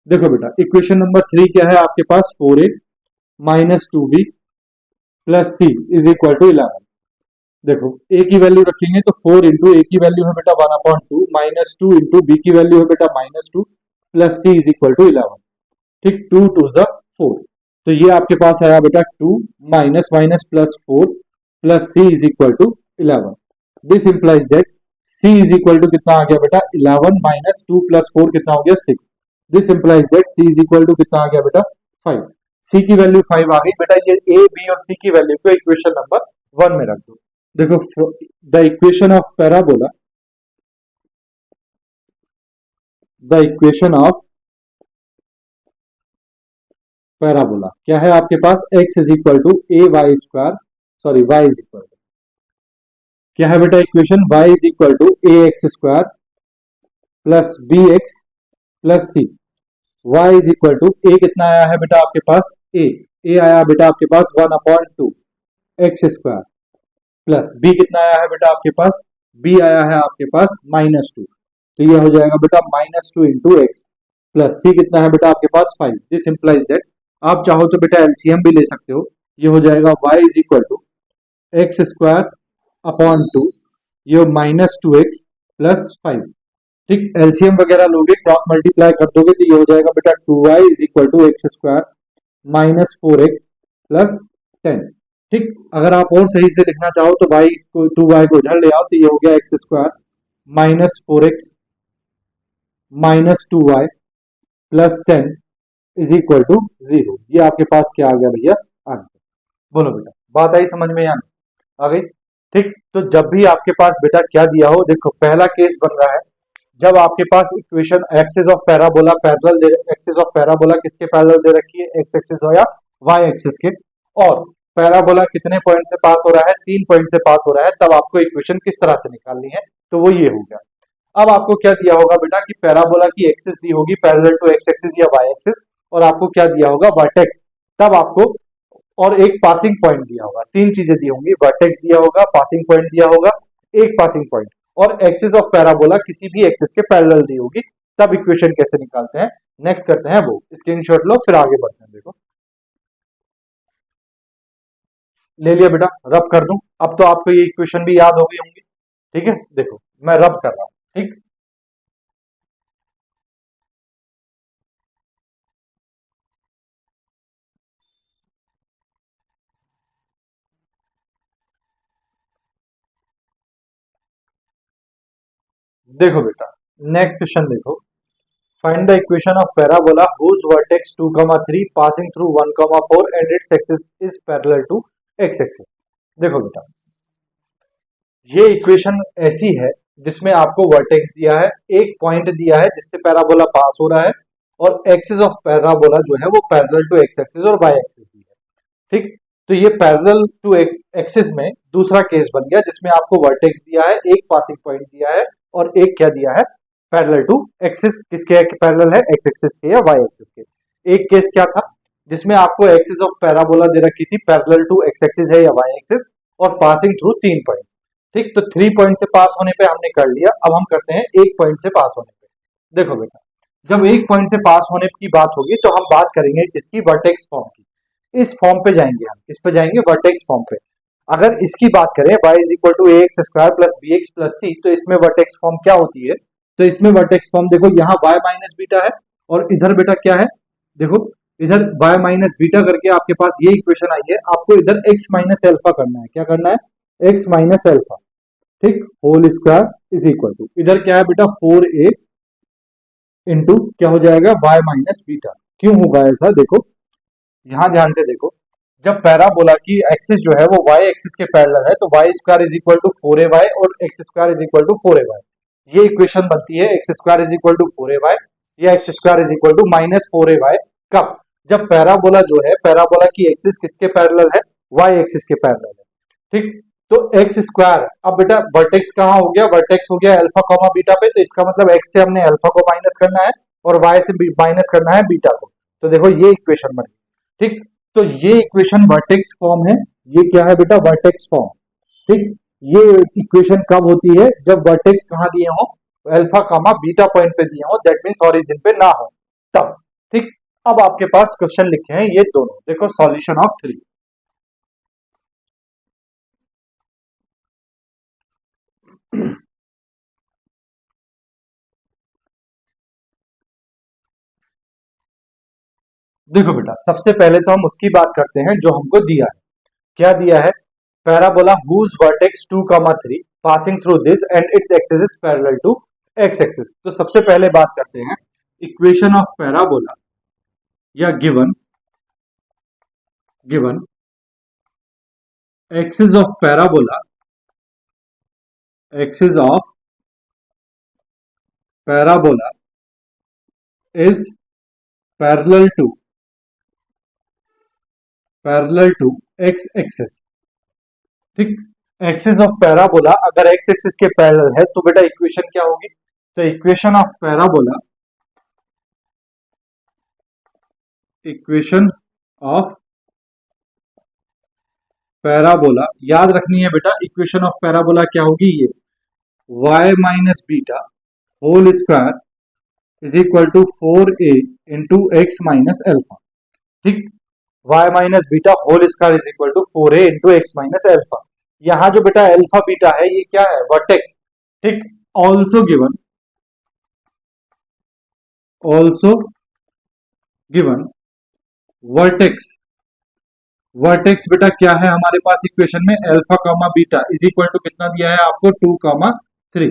देखो बेटा इक्वेशन नंबर 3 क्या है आपके पास 4a minus 2b plus c is equal to 11। देखो a की वैल्यू रखेंगे तो 4 इंटू ए की वैल्यू है बेटा 1/2 माइनस 2 इंटू बी की वैल्यू है बेटा -2 plus c is equal to 11, ठीक। 2 2 ज़ा 4, तो ये आपके पास आया बेटा 2 minus minus plus 4 plus c is equal to 11। This implies that c is equal to कितना आ गया बेटा 11 माइनस 2 प्लस 4 कितना हो गया 6। This implies that c is equal to कितना आ गया बेटा 5। c की वैल्यू 5 आ गई बेटा, ये a b और c की वैल्यू को इक्वेशन नंबर 1 में रख दो। देखो the equation of parabola, the equation of parabola क्या है आपके पास x is equal to a y square, sorry y is equal to क्या है बेटा equation y is equal to a x square plus b x plus c. y is equal to a कितना आया है बेटा आपके पास a आया बेटा आपके पास 1/2 एक्स स्क्वायर प्लस b कितना आया है बेटा आपके पास b आया है आपके पास -2, तो ये हो जाएगा बेटा -2 इंटू एक्स प्लस c कितना है बेटा आपके पास 5। दिस इंप्लाइज दैट आप चाहो तो बेटा एलसीएम भी ले सकते हो, ये हो जाएगा y is equal to x square upon 2, ये -2x प्लस 5। ठीक, एलसीएम वगैरह लोगे, क्रॉस मल्टीप्लाई कर दोगे तो ये हो जाएगा बेटा 2y is equal to x square minus 4x plus 10। ठीक, अगर आप और सही से लिखना चाहो तो y को 2y को इधर ले आओ तो ये हो गया x square minus 4x minus 2y plus 10 is equal to 0। ये आपके पास क्या आ गया भैया, आंसर। बोलो बेटा, बात आई समझ में या नहीं? आ गई? ठीक, तो जब भी आपके पास बेटा क्या दिया हो, देखो पहला केस बन रहा है जब आपके पास equation axis of parabola parallel दे, एक्सिस ऑफ पैराबोला किसके पैरेलल दे रखी है, एक्स एक्सिस हो या वाई एक्सिस के, और पैराबोला कितने पॉइंट से पास हो रहा है, 3 पॉइंट से पास हो रहा है, तब आपको इक्वेशन किस तरह से निकालनी है, तो वो ये हो गया। अब आपको क्या दिया होगा बेटा कि पैराबोला की एक्सिस दी होगी पैरेलल टू एक्स एक्सिस या वाई एक्सिस, और आपको क्या दिया होगा, वर्टेक्स, तब आपको और एक पासिंग पॉइंट दिया होगा, तीन चीजें दी होंगी, वर्टेक्स दिया होगा, पासिंग पॉइंट दिया होगा, एक पासिंग पॉइंट, और एक्सिस ऑफ पैराबोला किसी भी एक्सिस के पैरेलल दी होगी, तब इक्वेशन कैसे निकालते हैं, नेक्स्ट करते हैं वो, स्क्रीनशॉट लो फिर आगे बढ़ते हैं। देखो ले लिया बेटा, रब कर दूं, अब तो आपको ये इक्वेशन भी याद हो गई होंगी। ठीक है, देखो मैं रब कर रहा हूं। ठीक, देखो बेटा नेक्स्ट क्वेश्चन देखो, find the equation of parabola whose vertex 2,3 passing through 1,4 and its axis is parallel to x axis। देखो बेटा ये इक्वेशन ऐसी है जिसमें आपको वर्टेक्स दिया है, एक पॉइंट दिया है जिससे पैराबोला पास हो रहा है, और एक्सिस ऑफ पैराबोला जो है वो पैरेलल टू एक्स एक्सिस और वाई एक्सिस दी है। ठीक, तो ये पैरेलल टू एक्सिस में दूसरा केस बन गया जिसमें आपको वर्टेक्स दिया है, एक पासिंग पॉइंट दिया है, और एक क्या दिया है, पैरेलल टू एक्सिस, किसके पैरेलल है, एक्स एक्सिस के या वाई एक्सिस के। एक केस क्या था जिसमें आपको एक्सिस ऑफ पैराबोला दे रखी थी पैरेलल टू एक्स एक्सिस है या वाई एक्सिस, और पासिंग थ्रू 3 पॉइंट। ठीक, तो 3 पॉइंट से पास होने पे हमने कर लिया, अब हम करते हैं एक पॉइंट से पास होने पे। देखो बेटा जब एक पॉइंट से पास होने की बात होगी तो हम बात करेंगे इसकी वर्टेक्स फॉर्म की, इस फॉर्म पे जाएंगे हम, इस पे जाएंगे वर्टेक्स फॉर्म पे। अगर इसकी बात करें y is equal to a x square plus b x plus c, तो इसमें वर्टेक्स फॉर्म क्या होती है, तो इसमें वर्टेक्स फॉर्म देखो यहाँ y माइनस बीटा है, और इधर बेटा क्या है, देखो इधर y माइनस बीटा करके आपके पास ये इक्वेशन आई है, आपको इधर x माइनस एल्फा करना है, क्या करना है, x माइनस एल्फा। ठीक, whole square is equal to, इधर क्या है बेटा 4a इंटू क्या हो जाएगा y माइनस बीटा। क्यों होगा ऐसा, देखो यहां ध्यान से देखो, जब पैराबोला की एक्सिस जो है वो y एक्सिस के पैरेलल है तो y square is equal to 4ay और x square is equal to 4ay, ये इक्वेशन बनती है x square is equal to 4ay या x square is equal to minus 4ay। कब, जब पैराबोला जो है, पैराबोला की एक्सिस किसके पैरेलल है, y एक्सिस के पैरेलल है। ठीक, तो एक्स स्क्वायर, अब बेटा वर्टेक्स कहाँ हो गया, वर्टेक्स हो गया अल्फा कॉमा बीटा पे, तो इसका मतलब एक्स से हमने अल्फा को माइनस करना है और वाई से माइनस करना है बीटा को, तो देखो ये इक्वेशन बनी। ठीक, तो ये इक्वेशन वर्टेक्स फॉर्म है, ये क्या है बेटा, वर्टेक्स फॉर्म। ठीक, ये इक्वेशन कब होती है, जब वर्टेक्स कहाँ दिए हो, अल्फा कॉमा बीटा पॉइंट पे दिए हो, दैट मींस ओरिजिन पे ना हो, तब। ठीक, अब आपके पास क्वेश्चन लिखे हैं ये दोनों, देखो सॉल्यूशन ऑफ 3। देखो बेटा सबसे पहले तो हम उसकी बात करते हैं जो हमको दिया है, क्या दिया है, parabola whose vertex 2,3 passing through this and its axis is parallel to x axis। तो सबसे पहले बात करते हैं इक्वेशन ऑफ पैराबोला या given axis of parabola, axis of parabola is parallel to x axis. ठीक, एक्सिस ऑफ पैराबोला अगर x एक्सिस के पैरेलल है तो बेटा इक्वेशन क्या होगी, तो equation of parabola, equation of parabola याद रखनी है बेटा, इक्वेशन ऑफ पैराबोला क्या होगी, ये y minus beta whole square is equal to 4a into x minus alpha. ठीक, y minus beta whole square is equal to 4a into x minus alpha. यहाँ जो बेटा अल्फा बीटा है ये क्या है, वर्टेक्स। ठीक, also given, also given vertex. Vertex बेटा क्या है हमारे पास इक्वेशन में, alpha comma beta is equal to कितना दिया है आपको, 2,3।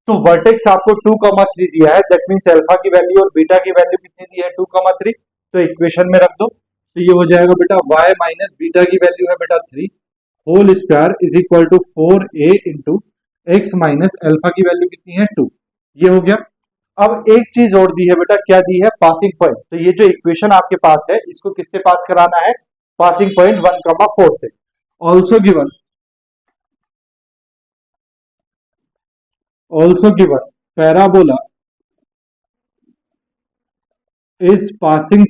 तो वर्टेक्स आपको 2,3 दिया है, दैट मींस अल्फा की वैल्यू और बीटा की वैल्यू कितनी दी है, 2,3। तो इक्वेशन में रख दो, तो ये हो जाएगा बेटा y माइनस बीटा की वैल्यू है बेटा 3 whole square is equal to 4a into x minus alpha की वैल्यू कितनी है 2। ये हो गया। अब एक चीज और दी है बेटा, क्या दी है, पासिंग पॉइंट। तो ये जो इक्वेशन आपके पास है इसको किससे पास कराना है, पासिंग पॉइंट 1,4 से। Also given parabola is passing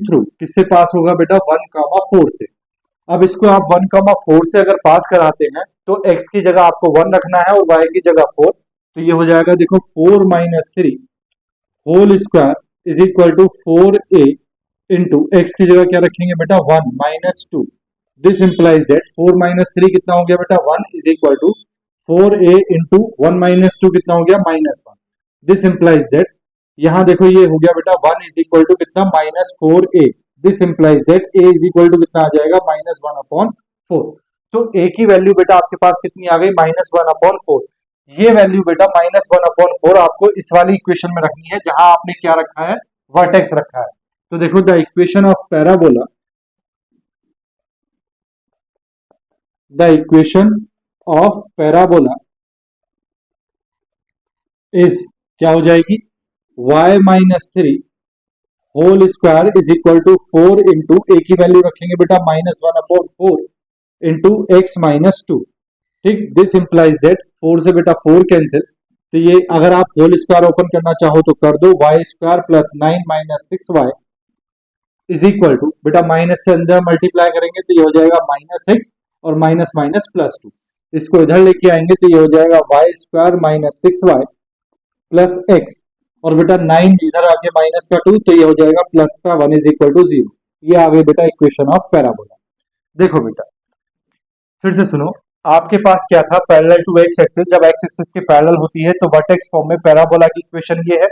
through किससे पास होगा बेटा, 1,4 से। अब इसको आप 1,4 से अगर पास कराते हैं तो x की जगह आपको 1 रखना है और y की जगह 4। तो ये हो जाएगा देखो 4 minus 3 whole square is equal to 4a into x की जगह क्या रखेंगे बेटा 1 minus 2। This implies that 4 minus 3 कितना हो गया बेटा 1 is equal to 4a into 1 minus 2 कितना हो गया -1। दिस इंप्लाइज दैट यहाँ देखो ये हो गया बेटा 1 इज इक्वल टू कितना -4a। This implies that a is equal to कितना आ जाएगा -1/4। तो a की वैल्यू बेटा आपके पास कितनी आ गई, -1/4। ये वैल्यू बेटा -1/4 आपको इस वाली इक्वेशन में रखनी है जहां आपने क्या रखा है, वर्टेक्स रखा है। तो देखो the equation of parabola is क्या हो जाएगी, y minus 3 whole square is equal to 4 into a की वैल्यू रखेंगे बेटा -1/4 इंटू एक्स माइनस 2। ठीक, दिस इंप्लाइज दैट 4 से बेटा 4 कैंसिल। तो ये अगर आप होल स्क्वायर ओपन करना चाहो तो कर दो, y square plus 9 minus 6y is equal to बेटा माइनस से अंदर मल्टीप्लाई करेंगे तो ये हो जाएगा -6 और माइनस माइनस +2। इसको इधर लेके आएंगे तो ये हो जाएगा y square minus 6y plus x और बेटा 9 इधर आके माइनस का 2 तो ये हो जाएगा प्लस का 1 इज इक्वल टू 0। ये आ गई बेटा इक्वेशन ऑफ पैराबोला। देखो बेटा फिर से सुनो, आपके पास क्या था, पैरेलल टू एक्स एक्सिस। जब एक्स एक्सिस के पैरेलल होती है तो वर्टेक्स फॉर्म में पैराबोला की इक्वेशन ये है।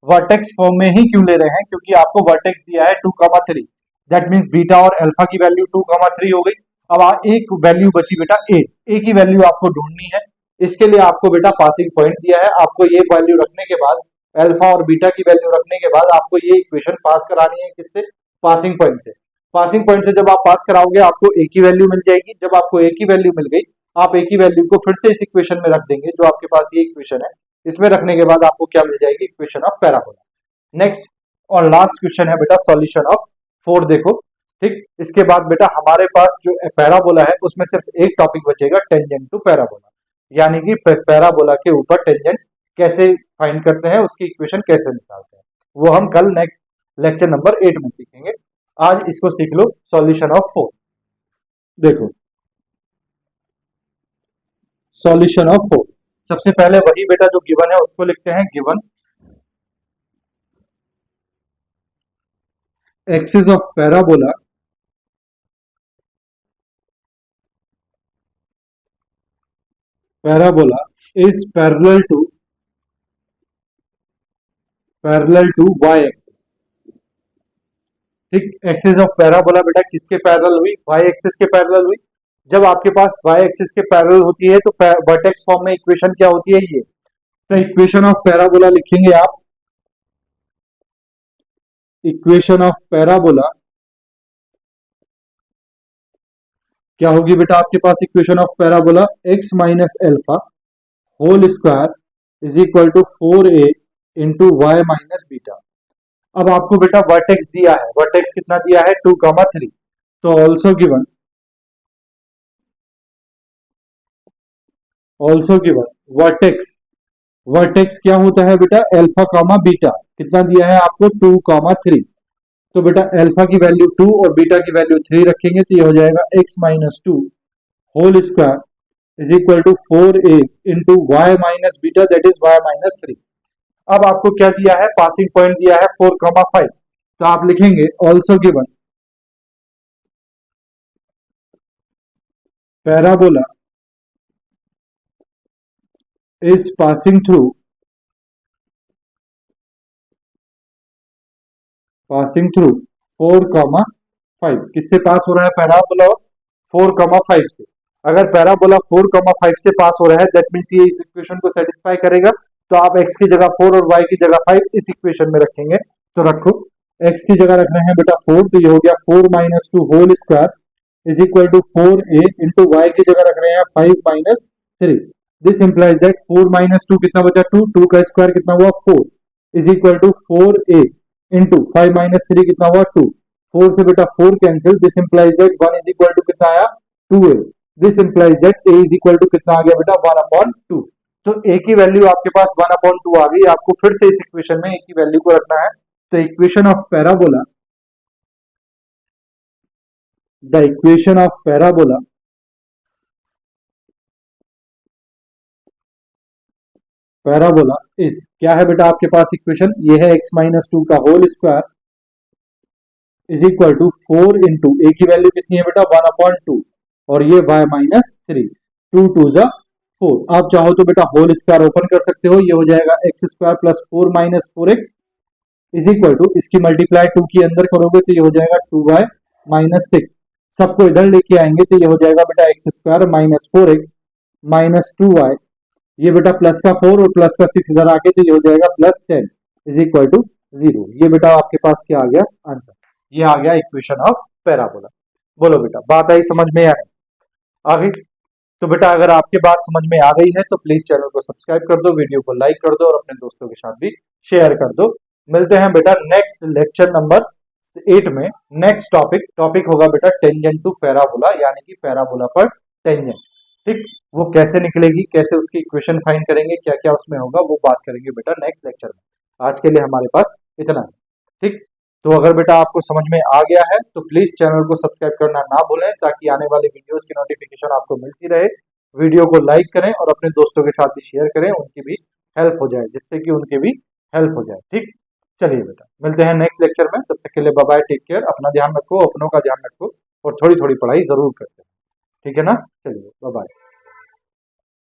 वर्टेक्स फॉर्म में ही क्यों ले रहे हैं, क्योंकि आपको वर्टेक्स दिया है 2,3, दैट मींस बीटा और अल्फा की वैल्यू 2,3 हो गई। अब एक वैल्यू बची बेटा ए की वैल्यू आपको ढूंढनी है। इसके लिए आपको बेटा पासिंग पॉइंट दिया है, आपको ये वैल्यू रखने के बाद अल्फा और बीटा की वैल्यू रखने के बाद आपको ये इक्वेशन पास करानी है किससे, पासिंग पॉइंट से। पासिंग पॉइंट से जब आप पास कराओगे आपको ए की वैल्यू मिल जाएगी। जब आपको ए की वैल्यू मिल गई आप ए की वैल्यू को फिर से इस इक्वेशन में रख देंगे, जो आपके पास ये इक्वेशन है इसमें रखने के बाद आपको क्या मिल जाएगी, इक्वेशन ऑफ पैराबोला। नेक्स्ट और लास्ट क्वेश्चन है बेटा सॉल्यूशन ऑफ 4। देखो ठीक, इसके बाद बेटा हमारे पास जो पैराबोला है उसमें सिर्फ एक टॉपिक बचेगा, टेंजेंट टू पैराबोला, यानी कि पैराबोला के ऊपर टेंजेंट कैसे फाइंड करते हैं, उसकी इक्वेशन कैसे निकालते हैं, वो हम कल नेक्स्ट लेक्चर नंबर 8 में सीखेंगे। आज इसको सीख लो, सॉल्यूशन ऑफ 4। देखो सॉल्यूशन ऑफ 4, सबसे पहले वही बेटा जो गिवन है उसको लिखते हैं, given axis of parabola is parallel to y axis. ठीक, एक्सिस ऑफ पैराबोला बेटा किसके पैरेलल हुई, वाई एक्सिस के पैरेलल हुई। जब आपके पास वाई एक्सिस के पैरेलल होती है तो वर्टेक्स फॉर्म में इक्वेशन क्या होती है, ये। तो इक्वेशन ऑफ पैराबोला लिखेंगे आप, इक्वेशन ऑफ पैराबोला क्या होगी बेटा आपके पास, equation of parabola x minus alpha whole square is equal to 4a into Y minus beta. अब आपको बेटा वर्टेक्स दिया है, वर्टेक्स कितना दिया है 2,3। तो ऑल्सो गिवन वर्टेक्स क्या होता है बेटा, अल्फा कॉमा बीटा। कितना दिया है आपको 2,3। तो बेटा अल्फा की वैल्यू 2 और बीटा की वैल्यू 3 रखेंगे तो ये हो जाएगा x minus 2 whole square is equal to 4a into Y minus beta that is y minus 3। अब आपको क्या दिया है, पासिंग पॉइंट दिया है 4,5। तो आप लिखेंगे also given parabola is passing through 4,5 किससे पास हो रहा है पैराबोला? 4,5 से। अगर पैराबोला 4,5 से पास हो रहा है दैट मीन्स ये इस इक्वेशन को सेटिस्फाई करेगा। तो आप x की जगह 4 और y की जगह 5 इस इक्वेशन में रखेंगे। तो रखो, x की जगह रख रहे हैं बेटा 4, तो ये हो गया 4 - 2 whole square is equal to 4a into y की जगह रख रहे हैं 5 - 3। दिस इंप्लाइज दैट 4 - 2 कितना बचा? 2, 2 का स्क्वायर कितना हुआ? 4 is equal to 4a into 5 - 3 कितना हुआ? 2। 4 से बेटा 4 cancel. This implies that 1 is equal to कितना आया? 2a। This implies that a is equal to कितना आ गया बेटा? 1/2। तो a की वैल्यू आपके पास 1/2 आ गई। आपको फिर से इस इक्वेशन में a की वैल्यू को रखना है। तो equation of parabola, the equation of parabola parabola is क्या है बेटा आपके पास इक्वेशन? ये है x - 2 का whole square is equal to 4 into a की वैल्यू कितनी है बेटा? 1/2 और ये y - 3। 2 2 जा 4। आप चाहो तो बेटा होल स्क्वायर ओपन कर सकते हो। ये हो जाएगा x square plus 4 - 4x is equal to, इसकी मल्टीप्लाई 2 की अंदर करोगे तो ये हो जाएगा 2y - 6। सबको इधर लेके आएंगे तो ये हो जाएगा बेटा x square minus 4x minus 2y। ये बेटा प्लस का 4 और प्लस का 6 इधर आके तो ये हो जाएगा प्लस 10 इज इक्वल टू 0। ये बेटा आपके पास क्या आ गया? आंसर। ये आ गया इक्वेशन ऑफ पैराबोला। बोलो बेटा, बात आई समझ में? आ गई? तो बेटा अगर आपके बात समझ में आ गई है तो प्लीज चैनल को सब्सक्राइब कर दो, वीडियो को लाइक कर दो और अपने दोस्तों के साथ भी शेयर कर दो। मिलते हैं बेटा नेक्स्ट लेक्चर नंबर 8 में। नेक्स्ट टॉपिक होगा बेटा टेंजेंट टू पैराबोला, यानी कि पैराबोला पर टेंजेंट। ठीक, वो कैसे निकलेगी, कैसे उसकी इक्वेशन फाइंड करेंगे, क्या क्या उसमें होगा, वो बात करेंगे बेटा नेक्स्ट लेक्चर में। आज के लिए हमारे पास इतना है। ठीक, तो अगर बेटा आपको समझ में आ गया है तो प्लीज चैनल को सब्सक्राइब करना ना भूलें, ताकि आने वाले वीडियोस की नोटिफिकेशन आपको मिलती रहे। वीडियो को लाइक करें और अपने दोस्तों के साथ भी शेयर करें, उनकी भी हेल्प हो जाए, जिससे कि उनकी भी हेल्प हो जाए। ठीक, चलिए बेटा मिलते हैं नेक्स्ट लेक्चर में। तब तक के लिए बाय बाय, टेक केयर, अपना ध्यान रखो, अपनों का ध्यान रखो और थोड़ी थोड़ी पढ़ाई जरूर करते हैं। ठीक है ना? चलिए बाय बाय।